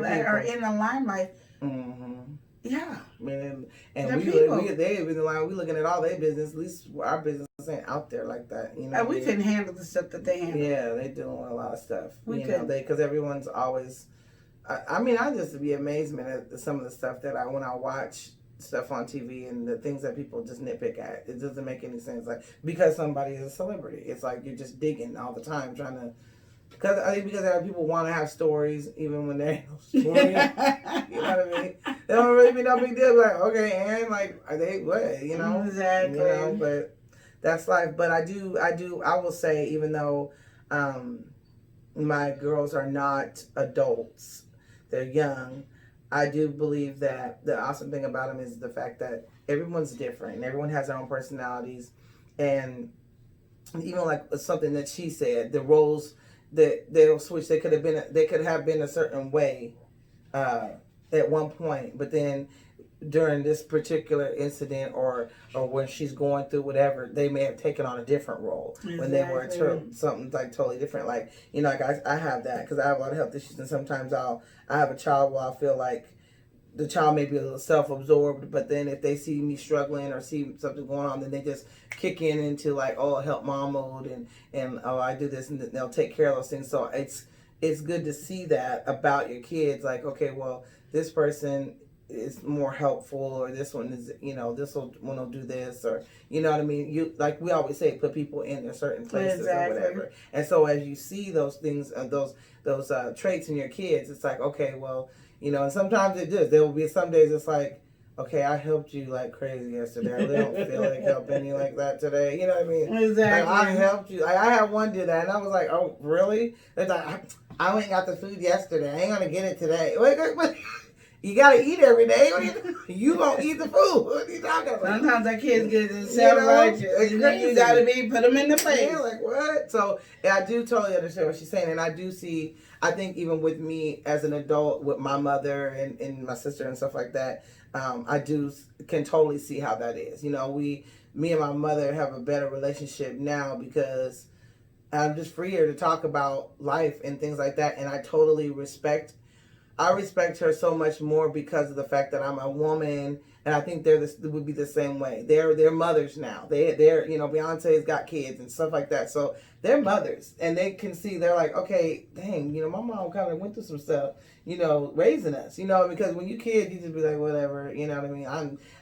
that are in the limelight. Mm-hmm. Yeah, man, they're and people. they in the line. We looking at all their business. At least our business ain't out there like that. You know, We couldn't handle the stuff that they handle. Yeah, they dealing with a lot of stuff. We you know, because everyone's always. I mean, I just be amazement at some of the stuff that when I watch stuff on TV and the things that people just nitpick at. It doesn't make any sense. Like, because somebody is a celebrity, it's like you're just digging all the time trying to. Because I think people want to have stories even when there ain't no story. You know what I mean? They don't really be no big deal. Like, okay, and like, are they what? You know, exactly. You know, but that's life. But I will say, even though my girls are not adults, they're young. I do believe that the awesome thing about them is the fact that everyone's different and everyone has their own personalities, and even like something that she said, the roles that they'll switch. They could have been a certain way at one point, but then during this particular incident or when she's going through whatever, they may have taken on a different role when they were something like totally different. Like, you know, like I have that because I have a lot of health issues, and sometimes I have a child where I feel like the child may be a little self-absorbed, but then if they see me struggling or see something going on, then they just kick into like, oh, help mom mode, and oh, I do this, and they'll take care of those things. So it's good to see that about your kids. Like, okay, well, this person is more helpful, or this one is, you know, this one will do this, or you know what I mean. You, like we always say, put people in their certain places or whatever. And so as you see those things, those traits in your kids, it's like, okay, well. You know, and sometimes it does. There will be some days it's like, okay, I helped you like crazy yesterday. I really don't feel like helping you like that today. You know what I mean? Exactly. Like, I helped you. Like, I had one do that, and I was like, oh, really? It's like, I went and got the food yesterday. I ain't going to get it today. Wait, you got to eat every day. You going to eat the food. What are you talking about? Sometimes our kids get self-righteous. You know, you got to put them in the place. Yeah, like, what? So, yeah, I do totally understand what she's saying, and I do see... I think even with me as an adult, with my mother and my sister and stuff like that, I can totally see how that is. You know, me and my mother have a better relationship now because I'm just freer to talk about life and things like that. And I totally respect her so much more because of the fact that I'm a woman, and I think they would be the same way. They're mothers now. They're you know, Beyonce's got kids and stuff like that, so they're mothers, and they can see. They're like, okay, dang, you know, my mom kind of went through some stuff, you know, raising us, you know, because when you kid, you just be like, whatever, you know what I mean.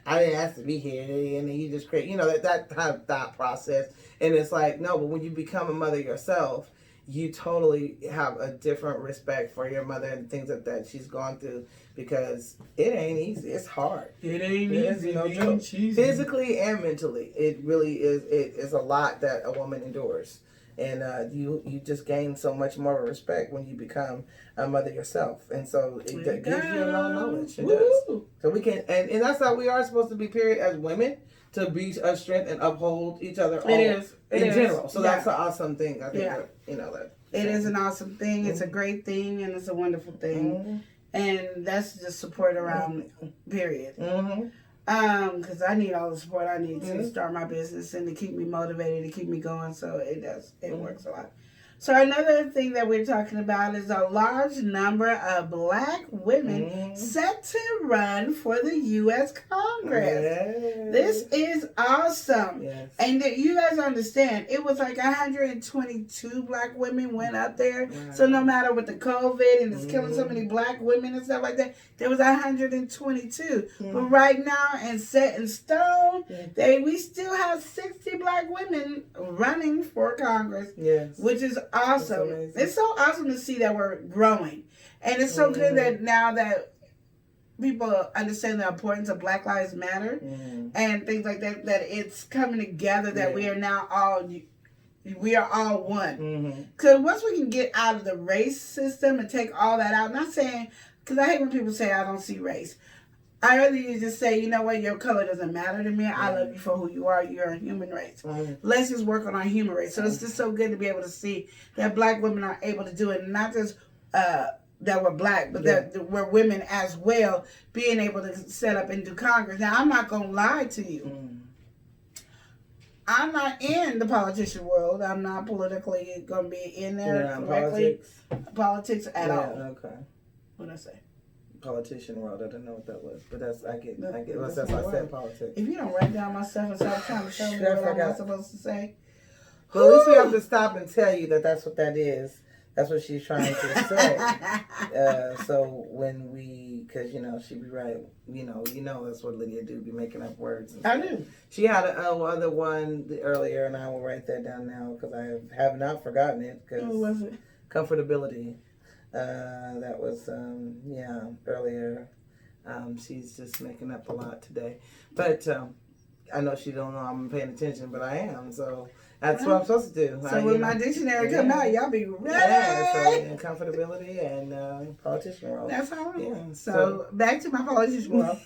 I didn't ask to be here, and then you just create, you know, that kind of thought process, and it's like, no, but when you become a mother yourself, you totally have a different respect for your mother and things like that she's gone through, because it ain't easy. It's hard. It ain't easy. No joke. Physically and mentally, it really is. It is a lot that a woman endures, and you just gain so much more respect when you become a mother yourself, and so it gives you a lot of knowledge. It does. So we can, and that's how we are supposed to be. Period. As women, to be a strength and uphold each other. In general. So that's an awesome thing. I think that, you know, that. It is an awesome thing. It's a great thing, and it's a wonderful thing. And that's just support around, period. Because I need all the support I need to start my business and to keep me motivated, to keep me going. So it does. It works a lot. So another thing that we're talking about is a large number of black women set to run for the U.S. Congress. Yes. This is awesome. Yes. And you guys understand, it was like 122 black women went up there. Wow. So no matter with the COVID and it's killing so many black women and stuff like that, there was 122. But right now, and set in stone, we still have 60 black women running for Congress, which is awesome. It's so awesome to see that we're growing. And it's so good that now that people understand the importance of Black Lives Matter and things like that, that it's coming together, that we are now all one. Because once we can get out of the race system and take all that out, not saying, because I hate when people say I don't see race. I rather you just say, you know what, your color doesn't matter to me. I love you for who you are. You're a human race. Let's just work on our human race. So it's just so good to be able to see that black women are able to do it. And not just that we're black, but that we're women as well, being able to set up and do Congress. Now, I'm not going to lie to you. I'm not in the politician world. I'm not politically going to be in there correctly. Politics at all. Okay. What did I say? politician world. I don't know what that was, but I get. That's That's my why I said word. politics. If you don't write down my stuff and stop trying to show me Shit, I what I'm forgot. not supposed to say. But at least we have to stop and tell you that that's what that is. That's what she's trying to say. So when because she be right. That's what Lydia do, be making up words. I do. She had a other one earlier, and I will write that down now because I have not forgotten it. Who was it? Comfortability. That was earlier. She's just making up a lot today, but I know she don't know I'm paying attention, but I am. So that's what I'm supposed to do. So when my dictionary come out, y'all be ready. Yeah, so and comfortability and politician role. That's all right. Yeah. So back to my politician role.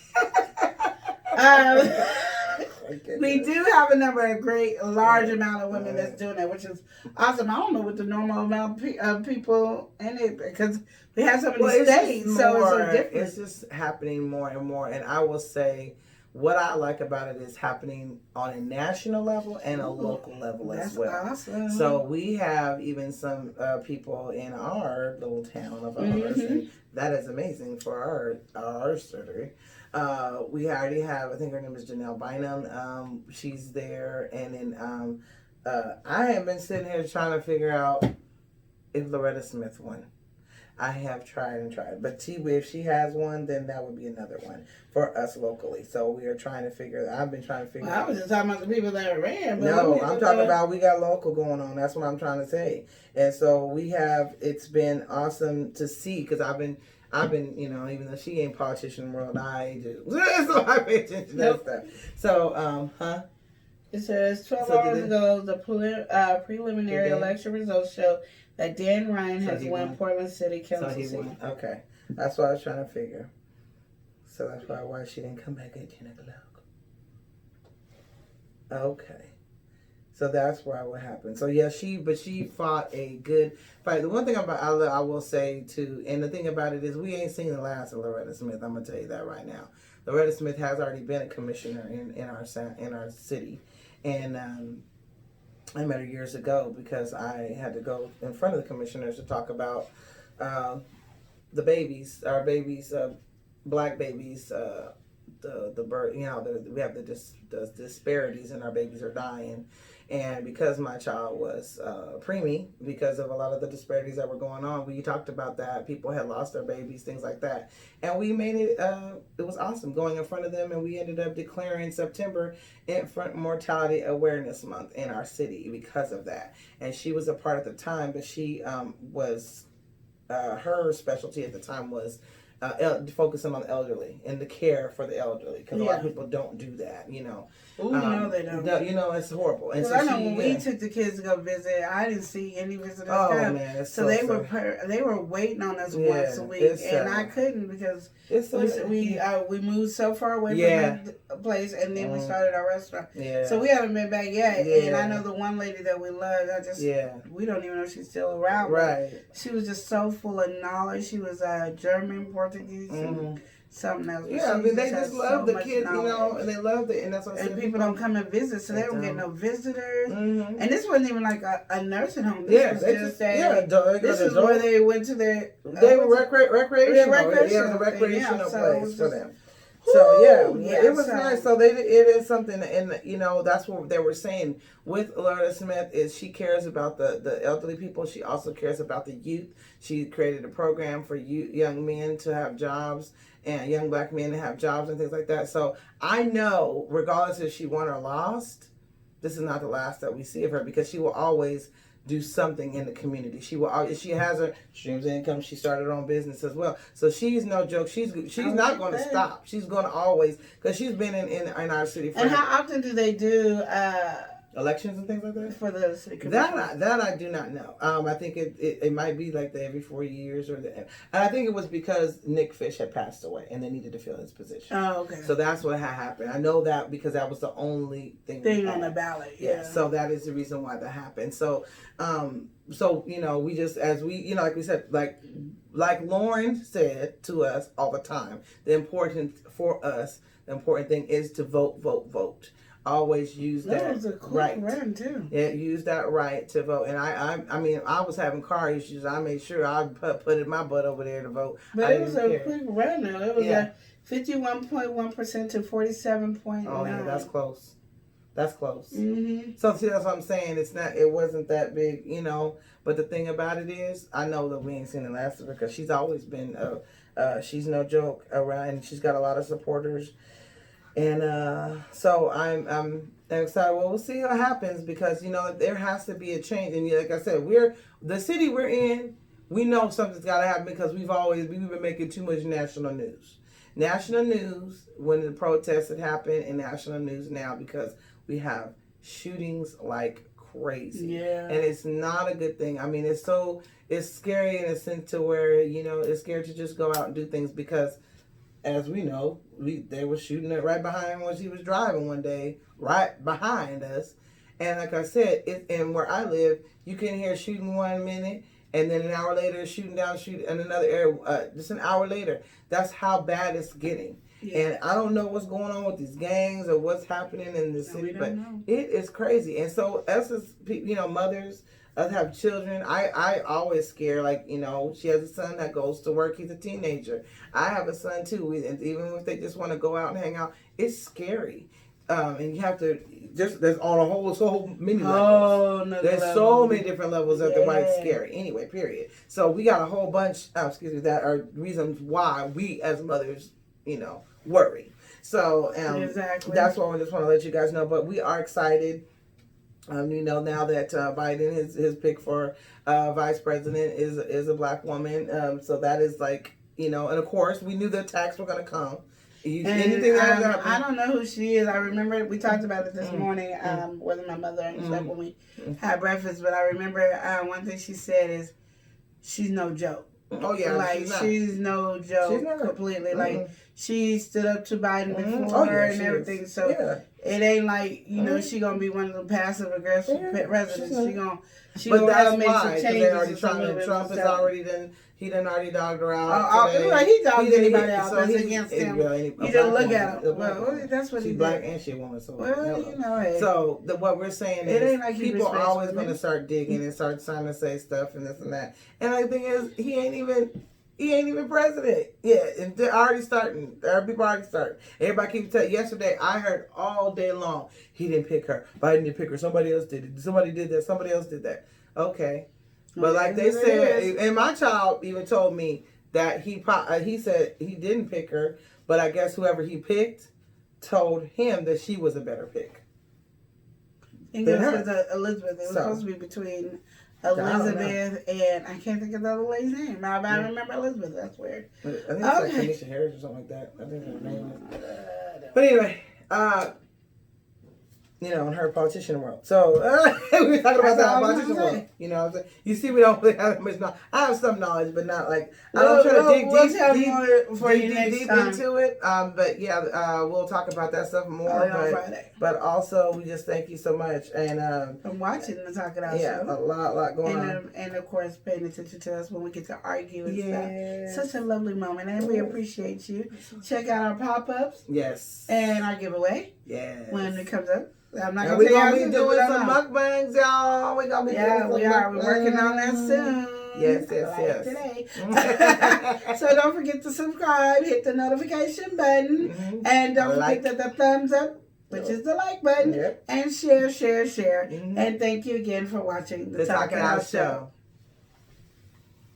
We do have a large amount of women that's doing that, which is awesome. I don't know what the normal amount of people in it, because we have so many states, so it's so different. It's just happening more and more, and I will say, what I like about it is happening on a national level and a local level as well. That's awesome. So we have even some people in our little town of ours, and that is amazing for our surgery. We already have, I think her name is Janelle Bynum. She's there, and then I have been sitting here trying to figure out if Loretta Smith won. I have tried and tried, but if she has one, then that would be another one for us locally. So we are trying to figure. I've been trying to figure. I was just talking about the people that ran. But no, I'm talking about we got local going on. That's what I'm trying to say. And so we have. It's been awesome to see because I've been, even though she ain't politician world, I do. So I pay attention to that stuff. So, It says 12 hours ago, the preliminary election results show that Dan Ryan has won Portland City Council seat. So he won. Okay. That's what I was trying to figure. So that's why she didn't come back at 10 o'clock. Okay. So that's why what happened. So yeah, she fought a good fight. The one thing about I will say too, and the thing about it is we ain't seen the last of Loretta Smith. I'm gonna tell you that right now. Loretta Smith has already been a commissioner in our city, and I met her years ago because I had to go in front of the commissioners to talk about the babies, our babies, black babies, the birth. We have the disparities, and our babies are dying. And because my child was preemie, because of a lot of the disparities that were going on, we talked about that. People had lost their babies, things like that. And we made it, it was awesome going in front of them. And we ended up declaring September Infant Mortality Awareness Month in our city because of that. And she was a part at the time, but she her specialty at the time was focusing on the elderly and the care for the elderly, because a lot of people don't do that, Ooh, no, they don't. It's horrible. And so I know when we took the kids to go visit, I didn't see any visitors come. Man, so they were waiting on us once a week, and I couldn't because we moved so far away from the place, and then we started our restaurant. Yeah. So we haven't been back yet. Yeah. And I know the one lady that we loved. We don't even know if she's still around. Right. She was just so full of knowledge. She was German, Portuguese, and something else. Yeah, I mean, they just love the kids, and they love it, and that's what I said. And people don't come and visit, so they don't get no visitors. And this wasn't even like a nursing home. This was just this is where they went to their recreational place for them. So it was nice. So it is something, and that's what they were saying with Loretta Smith is she cares about the elderly people. She also cares about the youth. She created a program for young men to have jobs and young black men to have jobs and things like that. So I know, regardless if she won or lost, this is not the last that we see of her, because she will always do something in the community. She has her streams of income. She started her own business as well. So she's no joke. She's not going to stop. She's going to always, because she's been in our city for. And how often do they do elections and things like that for the city commission? That I do not know. I think it might be like every 4 years and I think it was because Nick Fish had passed away and they needed to fill his position. Oh, okay. So that's what had happened. I know that because that was the only thing on the ballot. Yeah. So that is the reason why that happened. So we just, as we, like we said, like Lauren said to us all the time, the important thing is to vote. always use that. That was a quick run too. Yeah, use that right to vote. And I mean, I was having car issues. I made sure I put my butt over there to vote. But it was a quick run though. It was a 51.1% to 47.9. Oh yeah, that's close. That's close. Mm-hmm. So see, that's what I'm saying. It wasn't that big, you know. But the thing about it is, I know that we ain't seen the last of her because she's always been, she's no joke around, and she's got a lot of supporters. And so I'm excited. Well, we'll see what happens because you know there has to be a change. And like I said, the city we're in. We know something's got to happen because we've been making too much national news. National news when the protests had happened, and national news now because we have shootings like crazy. Yeah. And it's not a good thing. I mean, it's scary in a sense to where, you know, it's scary to just go out and do things because, as we know, they were shooting it right behind when she was driving one day, right behind us. And like I said, and where I live, you can hear shooting 1 minute, and then an hour later, shooting in another area, just an hour later. That's how bad it's getting. Yeah. And I don't know what's going on with these gangs or what's happening in the city, but it is crazy. And so us as, you know, mothers, us have children, I always scare, like, you know, she has a son that goes to work. He's a teenager. I have a son too. And even if they just want to go out and hang out, it's scary. And you have to there's on a whole so many levels. No, there's so many different levels of why it's scary. Anyway, period. So we got a whole bunch. That are reasons why we as mothers, you know, worry. So exactly. That's why I just want to let you guys know. But we are excited. You know, now that Biden his pick for vice president is a black woman. So that is like, you know, and of course we knew the attacks were going to come. I don't know who she is. I remember we talked about it this morning with my mother and stuff when we had breakfast. But I remember one thing she said is, "She's no joke." Oh yeah, like she's no joke completely. Like she stood up to Biden before and everything. Is. So it ain't like she gonna be one of the passive aggressive residents. She gonna help make some changes. Trump has already done. He done already dogged her out. He dogged anybody out that's against him. You just look at him. Well, that's what she's he black did. And she a woman. So hey. So what we're saying it is ain't like people are always going to start digging and start trying to say stuff and this and that. And the thing is, he ain't even president. Yeah, and they're already starting. People already starting. Everybody keeps telling. Yesterday, I heard all day long, he didn't pick her. Biden didn't pick her. Somebody else did it. Somebody did that. Somebody else did that. Okay. But like they said, and my child even told me that he said he didn't pick her, but I guess whoever he picked told him that she was a better pick. And it was Elizabeth. It was supposed to be between Elizabeth and I can't think of the other lady's name. I remember Elizabeth. That's weird. I think it's like Tanisha Harris or something like that. I think her name is. But anyway, in her politician world. So we were talking about that politician world. You know what I'm saying? You see, we don't really have that much knowledge. I have some knowledge, but not like I don't try to dig deep into it. But yeah, we'll talk about that stuff more. But also, we just thank you so much and I'm watching the Talk It Out show. Yeah, a lot going on, and of course, paying attention to us when we get to argue and stuff. Such a lovely moment, and we appreciate you. Check out our pop-ups. Yes. And our giveaway. Yes. when it comes up. I'm not gonna be doing some mukbangs, y'all. We're gonna be doing some mukbangs. We're working on that soon. Yes. Today. So don't forget to subscribe, hit the notification button, and don't forget the thumbs up, which is the like button, and share. And thank you again for watching the Talk It Out Show.